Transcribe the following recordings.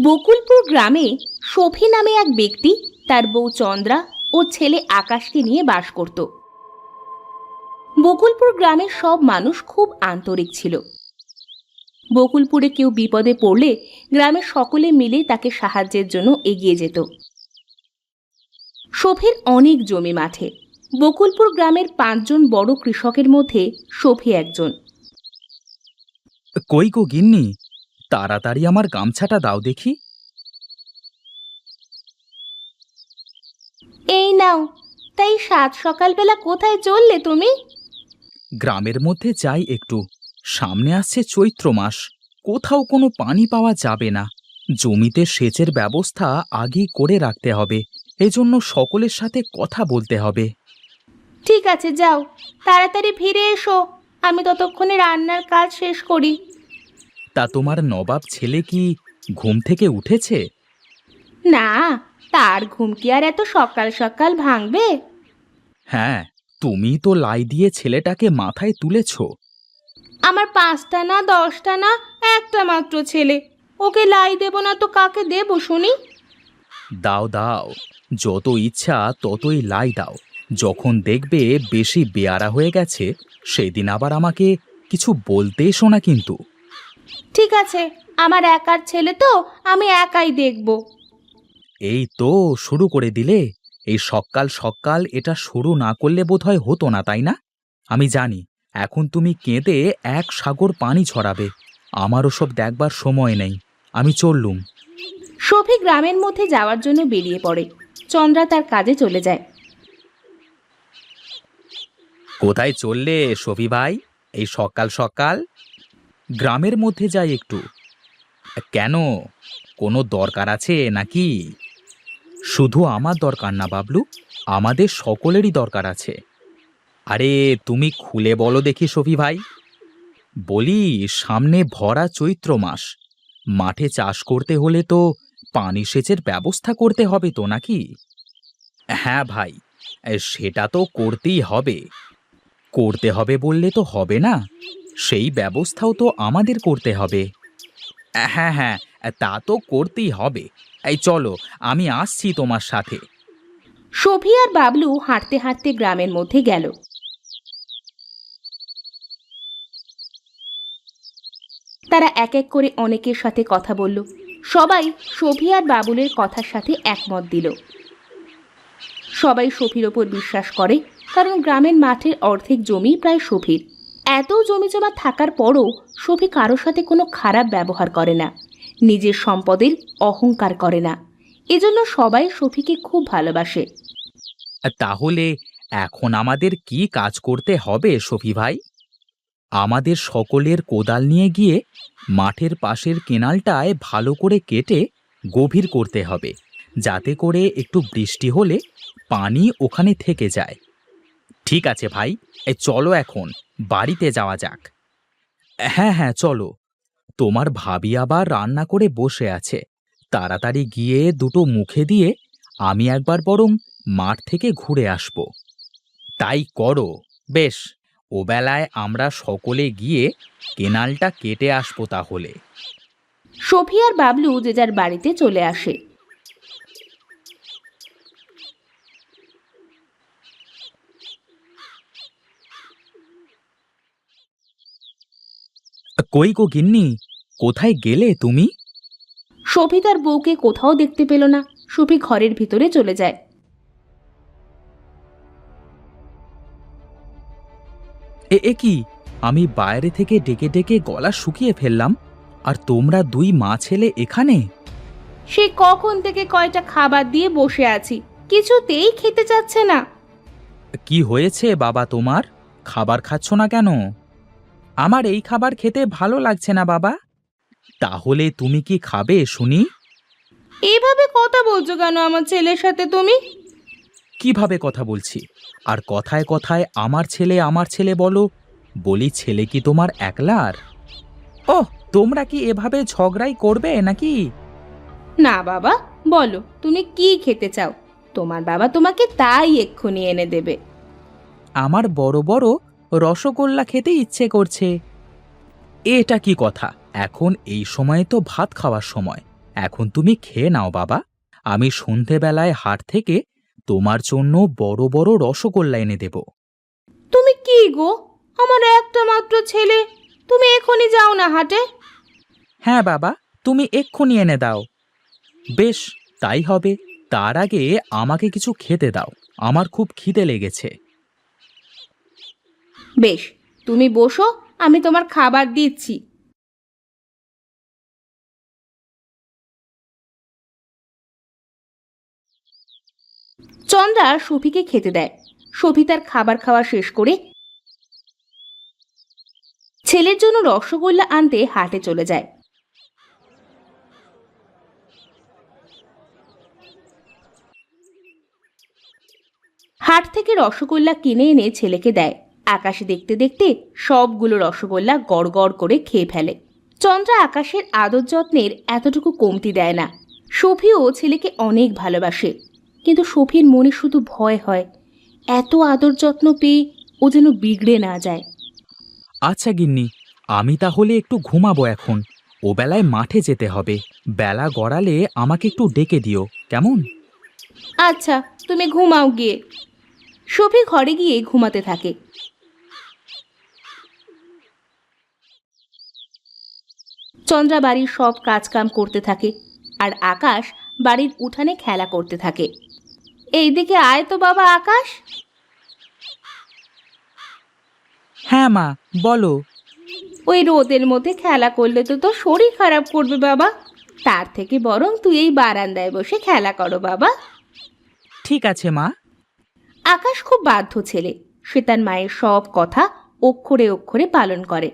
বকুলপুর গ্রামে শফি নামে এক ব্যক্তি তার বউ চন্দ্রা ও ছেলে আকাশকে নিয়ে বাস করত। বকুলপুর গ্রামের সব মানুষ খুব আন্তরিক ছিল। বকুলপুরে কেউ বিপদে পড়লে গ্রামের সকলে মিলে তাকে সাহায্যের জন্য এগিয়ে যেত। শফির অনেক জমি মাঠে। বকুলপুর গ্রামের 5 জন বড় কৃষকের মধ্যে শফি একজন। কই গো গিন্নি, তাড়াতাড়ি আমার গামছাটা দাও দেখি। এই নাও। তাই সাত সকালবেলা কোথায় চললে তুমি? গ্রামের মধ্যে যাই একটু, সামনে আসছে চৈত্র মাস, কোথাও কোনো পানি পাওয়া যাবে না। জমিতে সেচের ব্যবস্থা আগেই করে রাখতে হবে, এজন্য সকলের সাথে কথা বলতে হবে। ঠিক আছে, যাও, তাড়াতাড়ি ফিরে এসো। আমি ততক্ষণে রান্নার কাজ শেষ করি। তা তোমার নবাব ছেলে কি ঘুম থেকে উঠেছে? না, তার ঘুম কি আর এত সকাল সকাল ভাঙবে? হ্যাঁ, তুমি তো লাই দিয়ে ছেলেটাকে মাথায় তুলেছ। আমার 5টা না 10টা না, একটা মাত্র ছেলে। ওকে লাই দেব না তো কাকে দেব শুনি? দাও দাও, যত ইচ্ছা ততই লাই দাও। যখন দেখবে বেশি বেয়ারা হয়ে গেছে, সেদিন আবার আমাকে কিছু বলতে এসো না কিন্তু। ঠিক আছে, আমার একার ছেলে তো, আমি একাই দেখব। এই তো শুরু করে দিলে। এই সকাল সকাল এটা শুরু না করলে বোধহয় হতো না, তাই না? আমি জানি এখন তুমি কেঁদে এক সাগর পানি ছড়াবে। আমারও সব দেখবার সময় নেই, আমি চললুম। শফি গ্রামের মধ্যে যাওয়ার জন্য বেরিয়ে পড়ে। চন্দ্রা তার কাজে চলে যায়। কোথায় চললে শফি ভাই, এই সকাল সকাল? গ্রামের মধ্যে যাই একটু। কেন, কোনো দরকার আছে নাকি? শুধু আমার দরকার না বাবলু, আমাদের সকলেরই দরকার আছে। আরে তুমি খুলে বলো দেখি শফি ভাই। বলি, সামনে ভরা চৈত্র মাস, মাঠে চাষ করতে হলে তো পানি সেচের ব্যবস্থা করতে হবে তো নাকি? হ্যাঁ ভাই, সেটা তো করতেই হবে। করতে হবে বললে তো হবে না, সেই ব্যবস্থাও তো আমাদের করতে হবে। হ্যাঁ হ্যাঁ, তা তো করতেই হবে। এই চলো, আমি আসছি তোমার সাথে। শফি আর বাবলু হাঁটতে হাঁটতে গ্রামের মধ্যে গেল। তারা এক এক করে অনেকের সাথে কথা বলল। সবাই শফি আর বাবুলের কথার সাথে একমত দিল। সবাই শফির ওপর বিশ্বাস করে, কারণ গ্রামের মাঠের অর্ধেক জমি প্রায় শফির। এত জমি জমা থাকার পরও শফি কারোর সাথে কোনো খারাপ ব্যবহার করে না, নিজের সম্পদের অহংকার করে না। এজন্য সবাই শফিকে খুব ভালোবাসে। তাহলে এখন আমাদের কি কাজ করতে হবে শফি ভাই? আমাদের সকলের কোদাল নিয়ে গিয়ে মাঠের পাশের কেনালটায় ভালো করে কেটে গভীর করতে হবে, যাতে করে একটু বৃষ্টি হলে পানি ওখানে থেকে যায়। ঠিক আছে ভাই, চলো এখন বাড়িতে যাওয়া যাক। হ্যাঁ হ্যাঁ চলো, তোমার ভাবি আবার রান্না করে বসে আছে। তাড়াতাড়ি গিয়ে দুটো মুখে দিয়ে আমি একবার বরং মাঠ থেকে ঘুরে আসব। তাই করো। বেশ, ও বেলায় আমরা সকলে গিয়ে কেনালটা কেটে আসবো তাহলে। শফি আর বাবলু যে যার বাড়িতে চলে আসে। কই গো গিন্নি, কোথায় গেলে তুমি? শফি তার বউকে কোথাও দেখতে পেল না। শফি ঘরের ভিতরে চলে যায়। এ কি, আমি বাইরে থেকে ডেকে ডেকে গলা শুকিয়ে ফেললাম, আর তোমরা দুই মা ছেলে এখানে? সে কখন থেকে কয়টা খাবার দিয়ে বসে আছি, কিছুতেই খেতে চাচ্ছে না। কি হয়েছে বাবা তোমার, খাবার খাচ্ছ না কেন? আমার এই খাবার খেতে ভালো লাগছে না বাবা। তাহলে তুমি কি খাবে শুনি? এইভাবে কথা বলছো কেন আমার ছেলের সাথে তুমি? কিভাবে কথা বলছি? আর কথায় কথায় আমার ছেলে বলো। বলি, ছেলে কি তোমার একলার? ওহ, তোমরা কি এভাবে ঝগড়াই করবে নাকি? না বাবা, বলো তুমি কি খেতে চাও, তোমার বাবা তোমাকে তাই এক্ষুনি এনে দেবে। আমার বড় বড় রসগোল্লা খেতে ইচ্ছে করছে। এটা কি কথা? এখন এই সময়ে তো ভাত খাওয়ার সময়, এখন তুমি খেয়ে নাও বাবা। আমি সন্ধেবেলায় হাট থেকে তোমার জন্য বড় বড় রসগোল্লা এনে দেব। তুমি কি গো, আমার একটা মাত্র ছেলে, তুমি এখনই যাও না হাটে? হ্যাঁ বাবা, তুমি এক্ষুনি এনে দাও। বেশ, তাই হবে। তার আগে আমাকে কিছু খেতে দাও, আমার খুব খিদে লেগেছে। বেশ, তুমি বসো, আমি তোমার খাবার দিচ্ছি। চন্দ্রা সফিকে খেতে দেয়। সফি তার খাবার খাওয়া শেষ করে ছেলের জন্য রসগোল্লা আনতে হাটে চলে যায়। হাট থেকে রসগোল্লা কিনে এনে ছেলেকে দেয়। আকাশে দেখতে দেখতে সবগুলো রসগোল্লা গড় গড় করে খেয়ে ফেলে। চন্দ্রা আকাশের আদর যত্নের এতটুকু কমতি দেয় না। সফিও ছেলেকে অনেক ভালোবাসে, কিন্তু সফির মনে শুধু ভয় হয়, এত আদর যত্ন পেয়ে ও যেন বিগড়ে না যায়। আচ্ছা গিন্নি, আমি তাহলে একটু ঘুমাবো এখন। ও বেলায় মাঠে যেতে হবে। বেলা গড়ালে আমাকে একটু ডেকে দিও, কেমন? আচ্ছা, তুমি ঘুমাও গিয়ে। সফি ঘরে গিয়ে ঘুমাতে থাকে। চন্দ্রা বাড়ির সব কাজকাম করতে থাকে, আর আকাশ বাড়ির উঠানে খেলা করতে থাকে। এইদিকে আয় তো বাবা আকাশ। হ্যাঁ মা, বলো। ওই রোদের মধ্যে খেলা করলে তো তোর শরীর খারাপ করবে বাবা। তার থেকে বরং তুই এই বারান্দায় বসে খেলা করো বাবা। ঠিক আছে মা। আকাশ খুব বাধ্য ছেলে, সে তার মায়ের সব কথা অক্ষরে অক্ষরে পালন করে।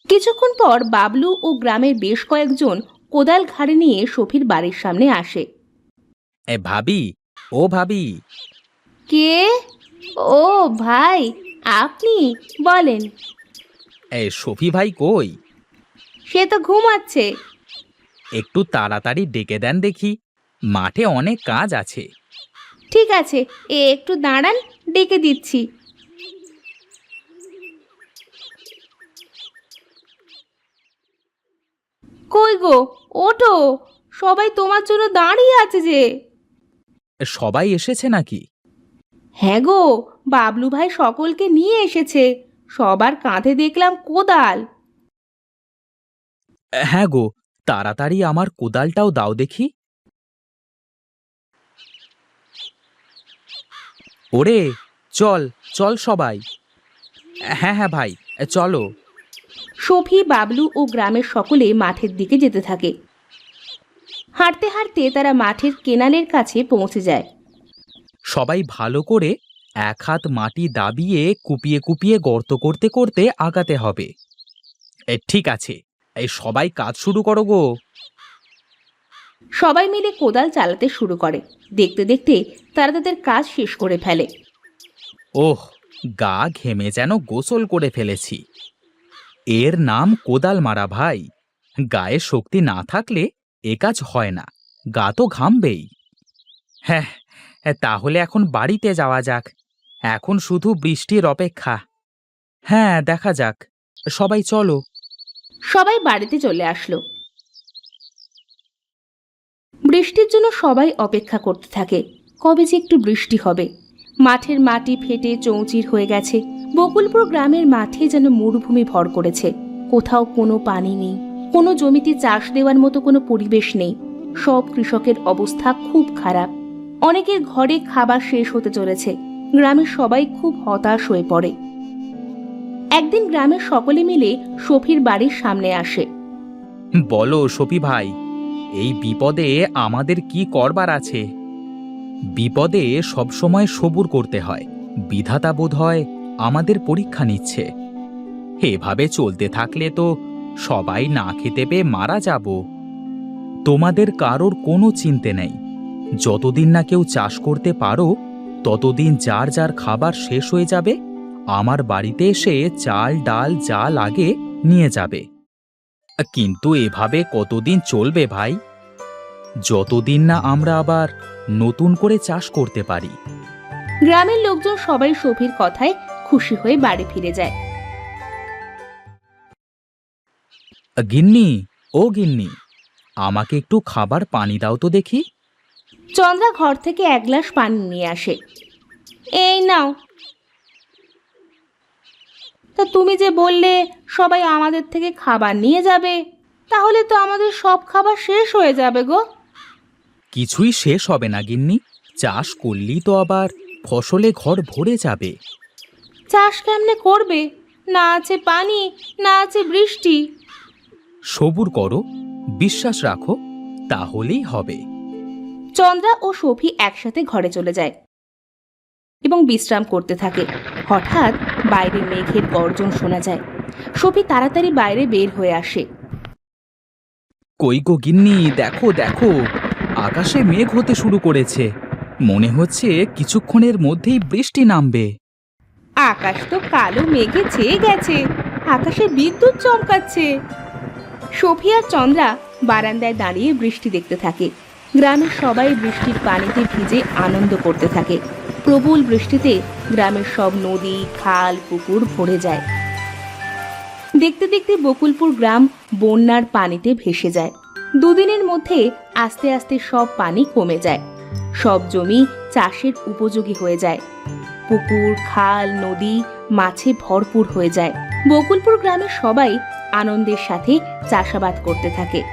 কিছুক্ষণ পর বাবলু ও গ্রামের বেশ কয়েকজন কোদাল ঘাড়ে নিয়ে সফির বাড়ির সামনে আসে। ভাবি, ও ভাবি। কে? ও ভাই, আপনি বলেন। সফি ভাই কই? সে তো ঘুমাচ্ছে। একটু তাড়াতাড়ি ডেকে দেন দেখি, মাঠে অনেক কাজ আছে। ঠিক আছে, একটু দাঁড়ান, ডেকে দিচ্ছি। কই গো, ওঠো, সবাই তোমার জন্য দাঁড়িয়ে আছে যে। সবাই এসেছে নাকি? হ্যাঁ গো, বাবলু ভাই সকলকে নিয়ে এসেছে। সবার কাঁধে দেখলাম কোদাল। হ্যাঁ গো, তাড়াতাড়ি আমার কোদালটাও দাও দেখি। ওরে, চল চল সবাই। হ্যাঁ হ্যাঁ ভাই, চলো। সফি, বাবলু ও গ্রামের সকলে মাঠের দিকে যেতে থাকে। হাঁটতে হাঁটতে তারা মাঠের কেনালের কাছে পৌঁছে যায়। সবাই ভালো করে এক হাত মাটি দাবিয়ে কুপিয়ে কুপিয়ে গর্ত করতে করতে আগাতে হবে। ঠিক আছে, এই সবাই কাজ শুরু করো গো। সবাই মিলে কোদাল চালাতে শুরু করে। দেখতে দেখতে তারা তাদের কাজ শেষ করে ফেলে। ওহ, গা ঘেমে যেন গোসল করে ফেলেছি। এর নাম কোদাল মারা ভাই। গায়ে শক্তি না থাকলে এ কাজ হয় না, গা তো ঘামবেই। হ্যাঁ, তাহলে এখন বাড়িতে যাওয়া যাক। এখন শুধু বৃষ্টির অপেক্ষা। হ্যাঁ, দেখা যাক। সবাই চলো। সবাই বাড়িতে চলে আসলো। বৃষ্টির জন্য সবাই অপেক্ষা করতে থাকে, কবে যে একটু বৃষ্টি হবে। মাঠের মাটি ফেটে চৌচির হয়ে গেছে। বকুলপুর গ্রামের মাঠে যেন মরুভূমি ভর করেছে। কোথাও কোনো পানি নেই, কোনো জমিতে চাষ দেওয়ার মতো কোনো পরিবেশ নেই। সব কৃষকের অবস্থা খুব খারাপ। অনেকের ঘরে খাবার শেষ হতে চলেছে। গ্রামের সবাই খুব হতাশ হয়ে পড়ে। একদিন গ্রামের সকলে মিলে সফির বাড়ির সামনে আসে। বলো সফি ভাই, এই বিপদে আমাদের কি করবার আছে? বিপদে সবসময় সবুর করতে হয়। বিধাতা বোধ হয় আমাদের পরীক্ষা নিচ্ছে। এভাবে চলতে থাকলে তো সবাই না খেতে পেয়ে মারা যাব। তোমাদের কারোর কোনো চিন্তে নেই। যতদিন না কেউ চাষ করতে পারো, ততদিন যার যার খাবার শেষ হয়ে যাবে, আমার বাড়িতে এসে চাল ডাল যা লাগে নিয়ে যাবে। কিন্তু এভাবে কতদিন চলবে ভাই? যতদিন না আমরা আবার নতুন করে চাষ করতে পারি। গ্রামের লোকজন সবাই সফির কথায় খুশি হয়ে বাড়ি ফিরে যায়। গিন্নি, ও গিন্নি, আমাকে একটু খাবার পানি দাও তো দেখি। চন্দ্রা ঘর থেকে এক গ্লাস পানি নিয়ে আসে। এই নাও। তা তুমি যে বললে সবাই আমাদের থেকে খাবার নিয়ে যাবে, তাহলে তো আমাদের সব খাবার শেষ হয়ে যাবে গো। কিছুই শেষ হবে না গিন্নি, চাষ করলেই তো আবার ফসলে ঘর ভরে যাবে। চাষ কেমনে করবে? না আছে পানি, না আছে বৃষ্টি। সবুর করো, বিশ্বাস রাখো, তাহলেই হবে। চন্দ্রা ও সফি একসাথে ঘরে চলে যায় এবং বিশ্রাম করতে থাকে। হঠাৎ বাইরে মেঘের গর্জন শোনা যায়। সফি তাড়াতাড়ি বাইরে বের হয়ে আসে। কই গো গিন্নি, দেখো দেখো, আকাশে মেঘ হতে শুরু করেছে। মনে হচ্ছে কিছুক্ষণের মধ্যেই বৃষ্টি নামবে। আকাশ তো কালো মেঘে ছেয়ে গেছে, আকাশে বিদ্যুৎ চমকাচ্ছে। সফি আর চন্দ্রা বারান্দায় দাঁড়িয়ে বৃষ্টি দেখতে থাকে। গ্রামের সবাই বৃষ্টির পানিতে ভিজে আনন্দ করতে থাকে। প্রবল বৃষ্টিতে গ্রামের সব নদী, খাল, পুকুর ভরে যায়। দেখতে দেখতে বকুলপুর গ্রাম বন্যার পানিতে ভেসে যায়। দুদিনের মধ্যে আস্তে আস্তে সব পানি কমে যায়। সব জমি চাষের উপযোগী হয়ে যায়। পুকুর, খাল, নদী মাছে ভরপুর হয়ে যায়। বকুলপুর গ্রামের সবাই আনন্দের সাথে চাষাবাদ করতে থাকে।